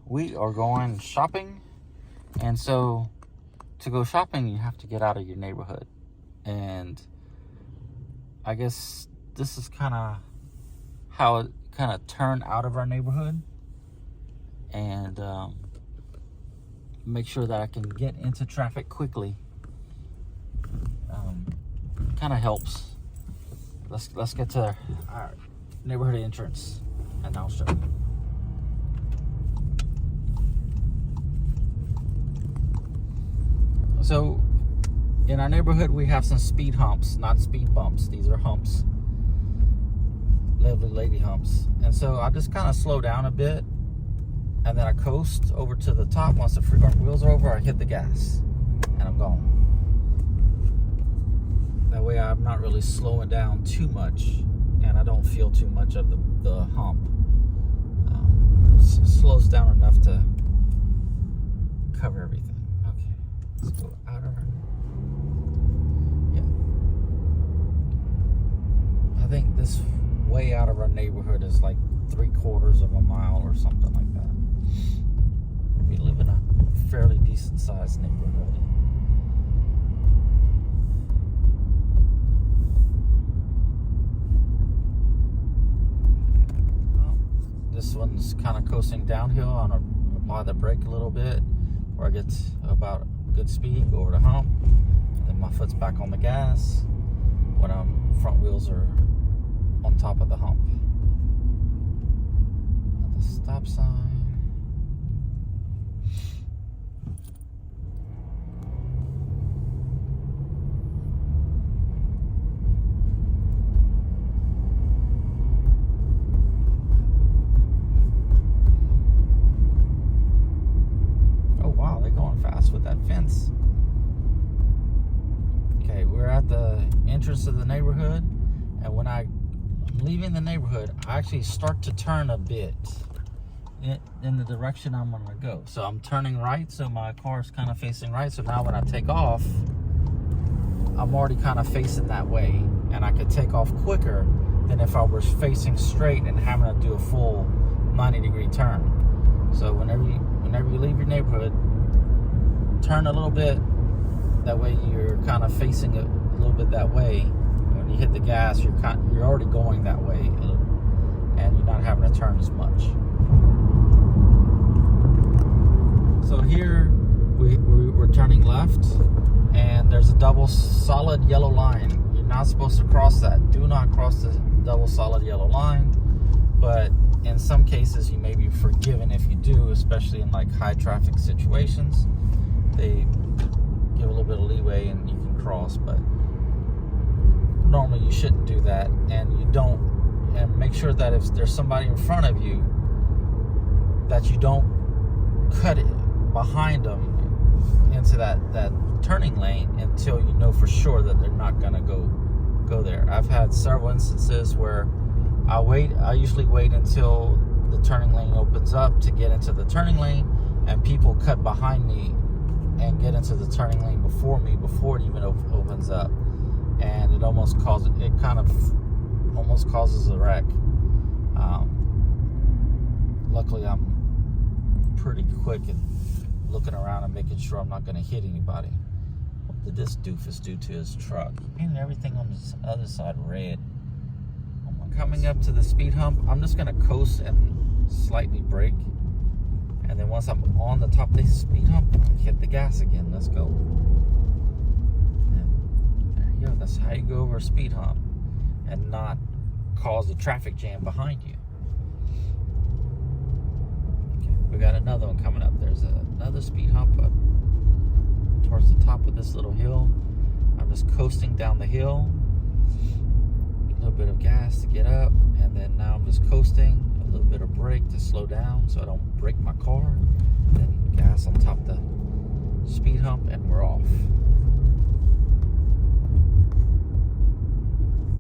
we are going shopping. And so to go shopping, you have to get out of your neighborhood. And I guess this is kind of how it kind of turned out of our neighborhood. And make sure that I can get into traffic quickly. Kind of helps. Let's get to our neighborhood entrance, and I'll show you. So in our neighborhood, we have some speed humps, not speed bumps. These are humps, lovely lady humps. And so I just kind of slow down a bit, and then I coast over to the top. Once the front wheels are over, I hit the gas, and I'm gone. That way I'm not really slowing down too much, and I don't feel too much of the hump. Slows down enough to cover everything. Okay, let's go out of her. Yeah. I think this way out of our neighborhood is like 3/4 of a mile or something like that. We live in a fairly decent sized neighborhood. This one's kind of coasting downhill. I'm gonna apply the brake a little bit where I get about good speed, go over the hump, and then my foot's back on the gas when front wheels are on top of the hump. At the stop sign. With that fence. Okay, we're at the entrance of the neighborhood, and when I'm leaving the neighborhood, I actually start to turn a bit in the direction I'm gonna go. So I'm turning right, so my car is kind of facing right. So now when I take off, I'm already kind of facing that way, and I could take off quicker than if I was facing straight and having to do a full 90-degree turn. So whenever you leave your neighborhood, turn a little bit. That way you're kind of facing it a little bit that way. When you hit the gas, you're already going that way, and you're not having to turn as much. So here we're turning left, and there's a double solid yellow line. You're not supposed to cross that. Do not cross the double solid yellow line. But in some cases, you may be forgiven if you do, especially in like high traffic situations. They give a little bit of leeway and you can cross, but normally you shouldn't do that. And make sure that if there's somebody in front of you, that you don't cut it behind them into that turning lane until you know for sure that they're not gonna go there. I've had several instances where I usually wait until the turning lane opens up to get into the turning lane, and people cut behind me and get into the turning lane before me, before it even opens up, and it kind of almost causes a wreck. Luckily, I'm pretty quick at looking around and making sure I'm not going to hit anybody. What did this doofus do to his truck? He painted everything on the other side red. Coming up to the speed hump, I'm just going to coast and slightly brake. And then once I'm on the top of the speed hump, I hit the gas again. Let's go. And there you go. That's how you go over a speed hump and not cause a traffic jam behind you. Okay, we got another one coming up. There's another speed hump up towards the top of this little hill. I'm just coasting down the hill. A little bit of gas to get up, and then now I'm just coasting. A little bit of brake to slow down so I don't break my car. Then gas on top of the speed hump, and we're off.